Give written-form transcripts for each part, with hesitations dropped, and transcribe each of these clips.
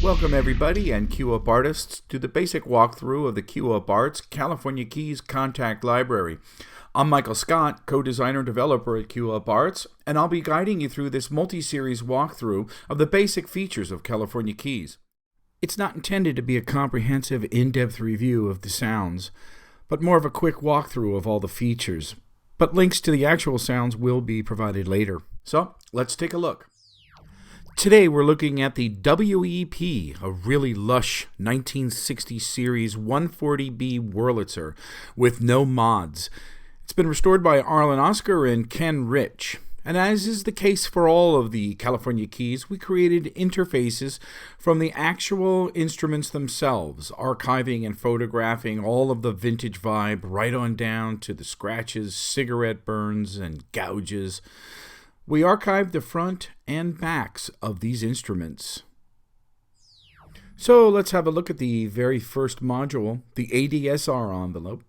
Welcome everybody and Cue Up artists to the basic walkthrough of the Cue Up Arts California Keys Contact Library. I'm Michael Scott, co-designer and developer at Cue Up Arts, and I'll be guiding you through this multi-series walkthrough of the basic features of California Keys. It's not intended to be a comprehensive, in-depth review of the sounds, but more of a quick walkthrough of all the features. But links to the actual sounds will be provided later. So, let's take a look. Today we're looking at the WEP, a really lush 1960 series 140B Wurlitzer with no mods. It's been restored by Arlen Oscar and Ken Rich. And as is the case for all of the California Keys, we created interfaces from the actual instruments themselves, archiving and photographing all of the vintage vibe right on down to the scratches, cigarette burns, and gouges. We archived the front and backs of these instruments. So let's have a look at the very first module, the ADSR Envelope,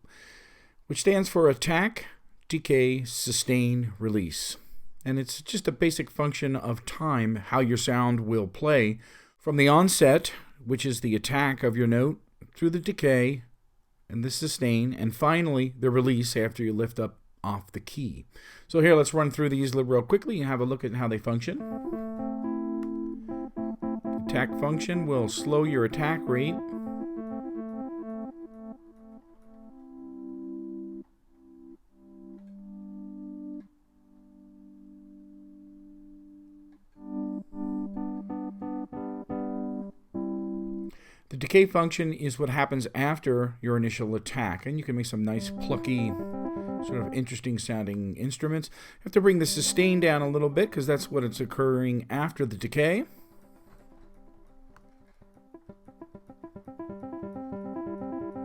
which stands for Attack, Decay, Sustain, Release. And it's just a basic function of time, how your sound will play from the onset, which is the attack of your note, through the decay and the sustain, and finally the release after you lift up off the key. So here, let's run through these real quickly and have a look at how they function. Attack function will slow your attack rate. The decay function is what happens after your initial attack, and you can make some nice plucky, sort of interesting sounding instruments. You have to bring the sustain down a little bit because that's what it's occurring after the decay.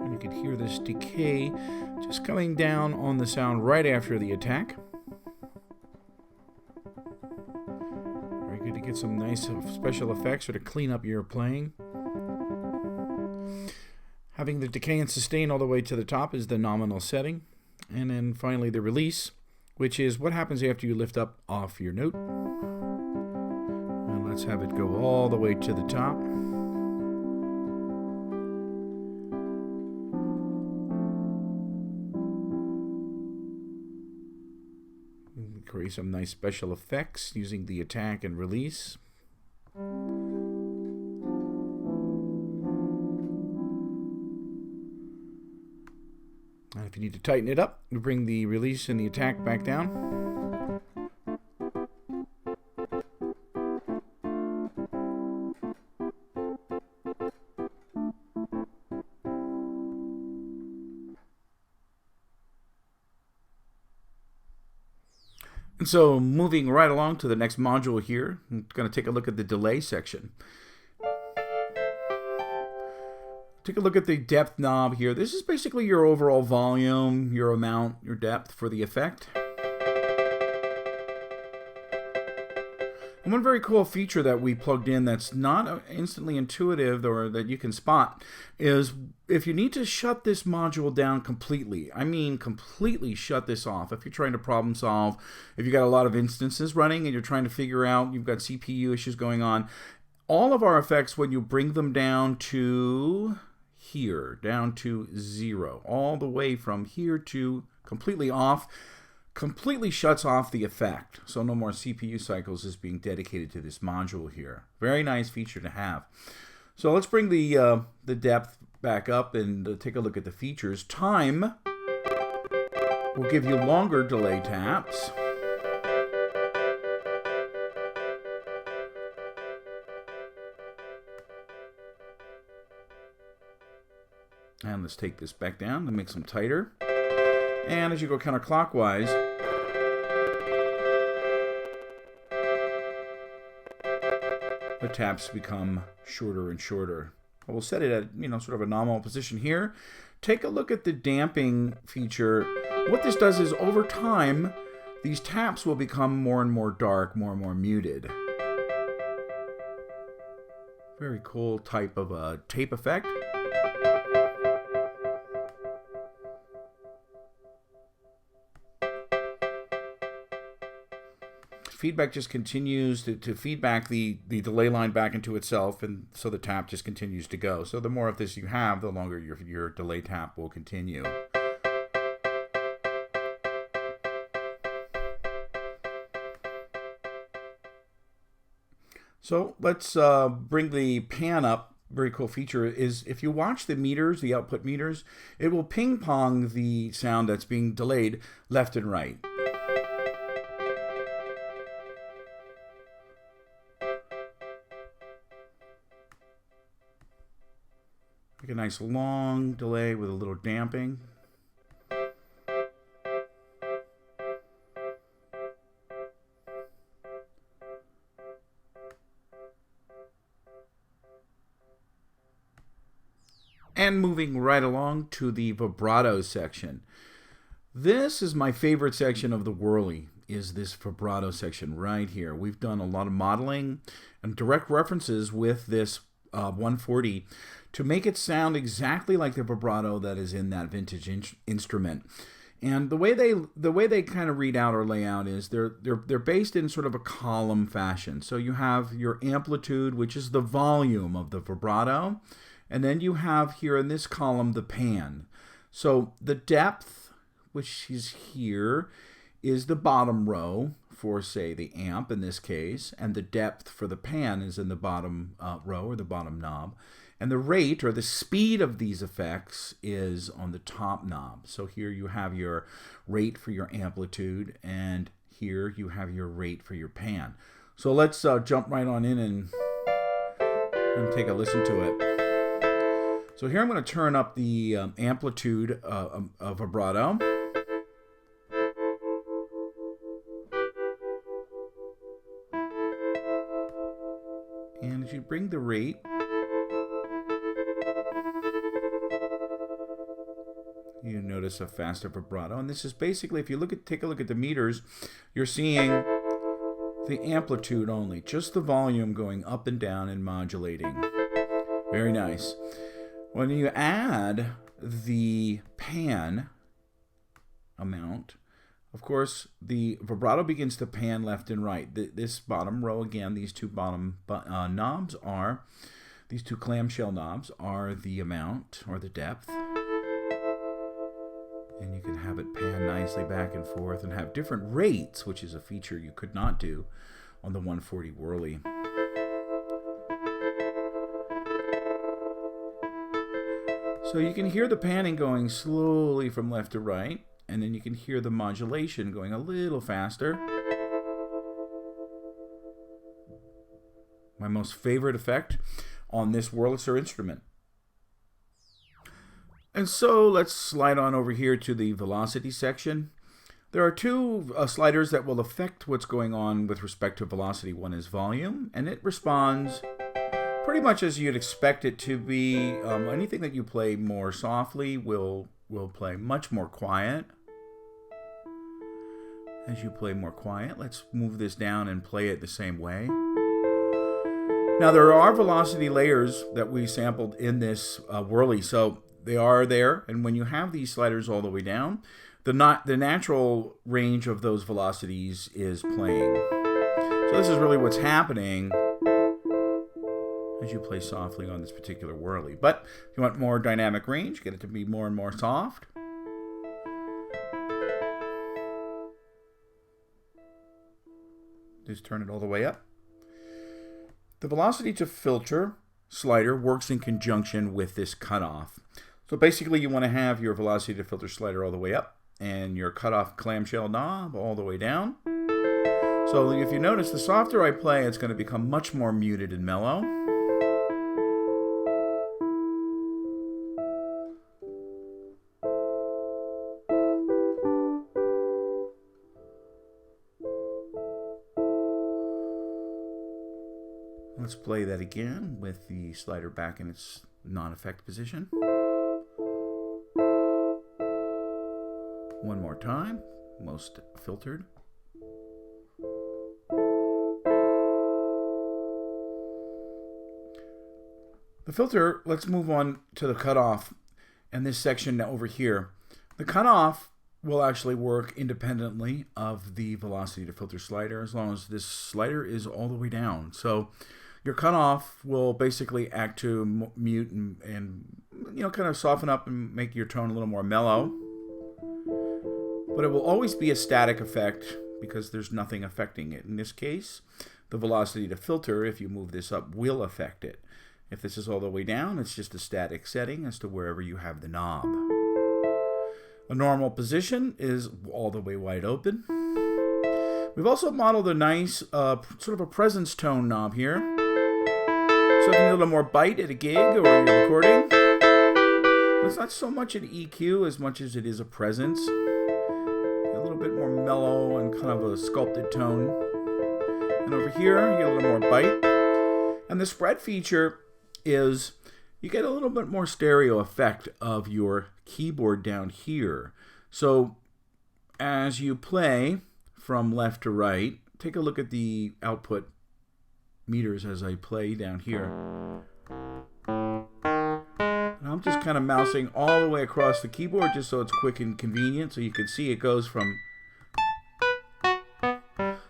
And you can hear this decay just coming down on the sound right after the attack. Very good to get some nice special effects or to clean up your playing. Having the decay and sustain all the way to the top is the nominal setting. And then finally the release, which is what happens after you lift up off your note. And let's have it go all the way to the top. Create some nice special effects using the attack and release. If you need to tighten it up, you bring the release and the attack back down. And so moving right along to the next module here, I'm going to take a look at the delay section. Take a look at the depth knob here. This is basically your overall volume, your amount, your depth for the effect. And one very cool feature that we plugged in that's not instantly intuitive or that you can spot is if you need to shut this module down completely, I mean completely shut this off. If you're trying to problem solve, if you've got a lot of instances running and you're trying to figure out, you've got CPU issues going on, all of our effects, when you bring them down to here, down to 0, all the way from here to completely off, completely shuts off the effect. So no more CPU cycles is being dedicated to this module here. Very nice feature to have. So let's bring the depth back up and take a look at the features. Time will give you longer delay taps. And let's take this back down to make them tighter. And as you go counterclockwise, the taps become shorter and shorter. We'll set it at, sort of a nominal position here. Take a look at the damping feature. What this does is over time, these taps will become more and more dark, more and more muted. Very cool type of a tape effect. feedback just continues to feedback the delay line back into itself, and so the tap just continues to go. So the more of this you have, the longer your delay tap will continue. So let's bring the pan up. Very cool feature is if you watch the meters, the output meters, it will ping pong the sound that's being delayed left and right. Like a nice long delay with a little damping. And moving right along to the vibrato section. This is my favorite section of the Wurly, is this vibrato section right here. We've done a lot of modeling and direct references with this 140 to make it sound exactly like the vibrato that is in that vintage instrument. And the way they kind of read out or lay out is they're based in sort of a column fashion. So you have your amplitude, which is the volume of the vibrato. And then you have here in this column the pan. So the depth, which is here, is the bottom row for, say, the amp in this case. And the depth for the pan is in the bottom row or the bottom knob. And the rate or the speed of these effects is on the top knob. So here you have your rate for your amplitude, and here you have your rate for your pan. So let's jump right on in and take a listen to it. So here I'm going to turn up the amplitude of vibrato. And as you bring the rate, you notice a faster vibrato. And this is basically, if you take a look at the meters, you're seeing the amplitude only, just the volume going up and down and modulating. Very nice. When you add the pan amount, of course, the vibrato begins to pan left and right. This bottom row, again, these two bottom knobs are, these two clamshell knobs are the amount or the depth. And you can have it pan nicely back and forth and have different rates, which is a feature you could not do on the 140 Wurly. So you can hear the panning going slowly from left to right, and then you can hear the modulation going a little faster. My most favorite effect on this Wurlitzer instrument. And so let's slide on over here to the velocity section. There are two sliders that will affect what's going on with respect to velocity. One is volume, and it responds pretty much as you'd expect it to be. Anything that you play more softly will play much more quiet. As you play more quiet, let's move this down and play it the same way. Now there are velocity layers that we sampled in this Wurly, so they are there. And when you have these sliders all the way down, the natural range of those velocities is playing. So this is really what's happening as you play softly on this particular Wurly. But if you want more dynamic range, get it to be more and more soft. Just turn it all the way up. The velocity to filter slider works in conjunction with this cutoff. So basically you want to have your velocity to filter slider all the way up and your cutoff clamshell knob all the way down. So if you notice, the softer I play, it's going to become much more muted and mellow. Let's play that again with the slider back in its non-effect position. One more time, most filtered. The filter, let's move on to the cutoff and this section over here. The cutoff will actually work independently of the velocity to filter slider as long as this slider is all the way down. So your cutoff will basically act to mute and kind of soften up and make your tone a little more mellow. But it will always be a static effect because there's nothing affecting it. In this case, the velocity to filter, if you move this up, will affect it. If this is all the way down, it's just a static setting as to wherever you have the knob. A normal position is all the way wide open. We've also modeled a nice sort of a presence tone knob here. So if you need a little more bite at a gig or when you're recording. It's not so much an EQ as much as it is a presence. A little bit more mellow and kind of a sculpted tone. And over here, you get a little more bite. And the spread feature is you get a little bit more stereo effect of your keyboard down here. So as you play from left to right, take a look at the output meters as I play down here. And I'm just kind of mousing all the way across the keyboard just so it's quick and convenient. So you can see it goes from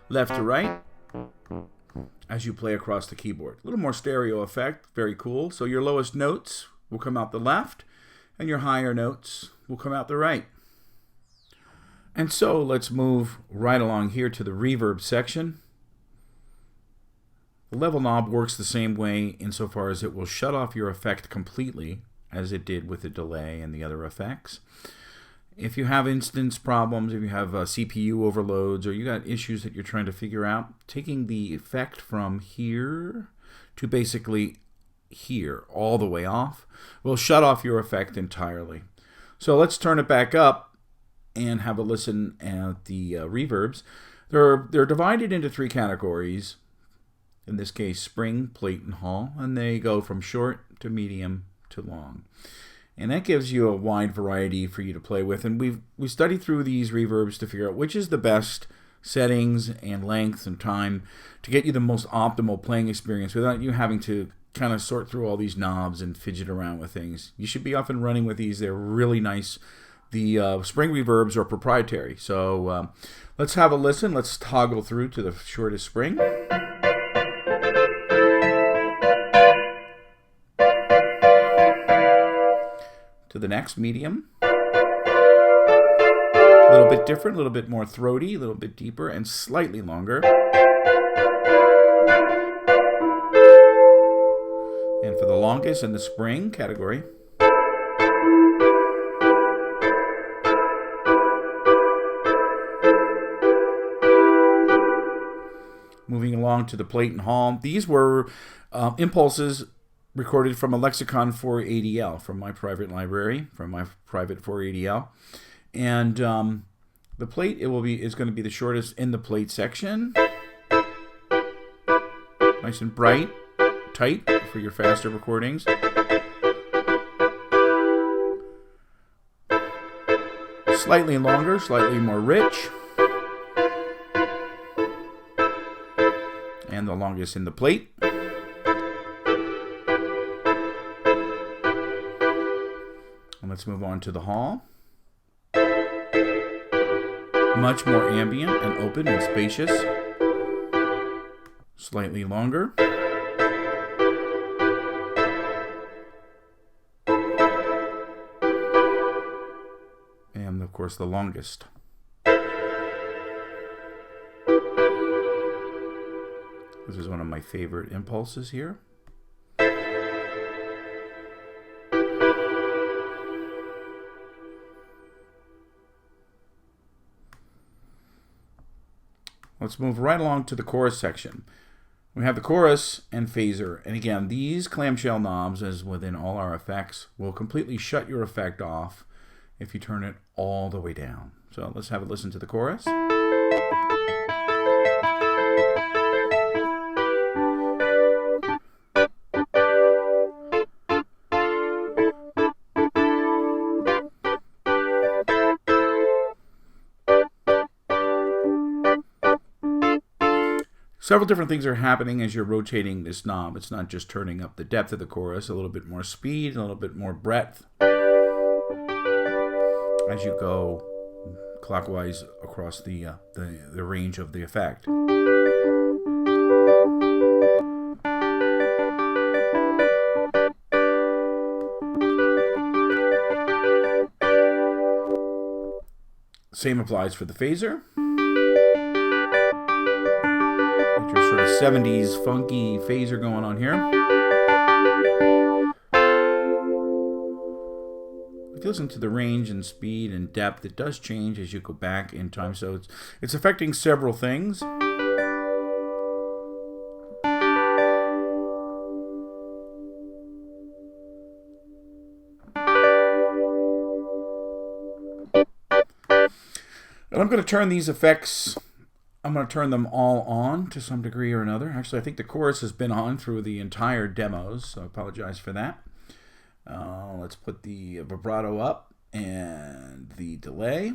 left to right as you play across the keyboard. A little more stereo effect, very cool. So your lowest notes will come out the left and your higher notes will come out the right. And so let's move right along here to the reverb section. The level knob works the same way insofar as it will shut off your effect completely as it did with the delay and the other effects. If you have instance problems, if you have CPU overloads, or you got issues that you're trying to figure out, taking the effect from here to basically here, all the way off, will shut off your effect entirely. So let's turn it back up and have a listen at the reverbs. They're divided into three categories. In this case, spring, plate, and hall, and they go from short to medium to long. And that gives you a wide variety for you to play with. And we studied through these reverbs to figure out which is the best settings and length and time to get you the most optimal playing experience without you having to kind of sort through all these knobs and fidget around with things. You should be up and running with these. They're really nice. The spring reverbs are proprietary. So let's have a listen. Let's toggle through to the shortest spring. To the next, medium. A little bit different, a little bit more throaty, a little bit deeper, and slightly longer. And for the longest in the spring category. Moving along to the plate and hall. These were impulses recorded from a lexicon for ADL, from my private library, from my private 4ADL. And the plate is going to be the shortest in the plate section. Nice and bright, tight for your faster recordings. Slightly longer, slightly more rich. And the longest in the plate. Let's move on to the hall. Much more ambient and open and spacious. Slightly longer. And of course the longest. This is one of my favorite impulses here. Let's move right along to the chorus section. We have the chorus and phaser. And again, these clamshell knobs, as within all our effects, will completely shut your effect off if you turn it all the way down. So let's have a listen to the chorus. Several different things are happening as you're rotating this knob. It's not just turning up the depth of the chorus, a little bit more speed, a little bit more breadth as you go clockwise across the range of the effect. Same applies for the phaser. Get your sort of 70s funky phaser going on here. If you listen to the range and speed and depth, it does change as you go back in time, so it's affecting several things. And I'm going to turn these effects, I'm going to turn them all on to some degree or another. Actually, I think the chorus has been on through the entire demos, so I apologize for that. Let's put the vibrato up and the delay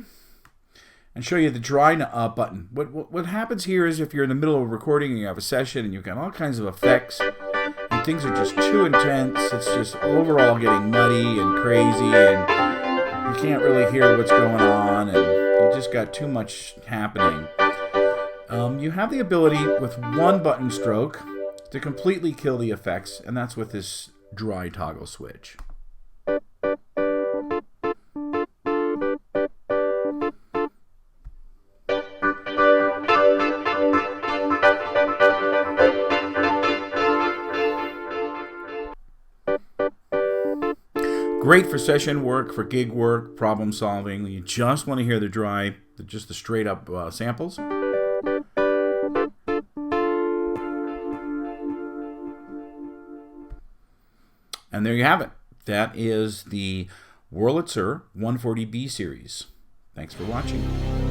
and show you the dry button. What happens here is if you're in the middle of a recording and you have a session and you've got all kinds of effects and things are just too intense, it's just overall getting muddy and crazy and you can't really hear what's going on and you just got too much happening. You have the ability with one button stroke to completely kill the effects, and that's with this dry toggle switch. Great for session work, for gig work, problem solving. You just want to hear the dry, just the straight up samples. And there you have it. That is the Wurlitzer 140B series. Thanks for watching.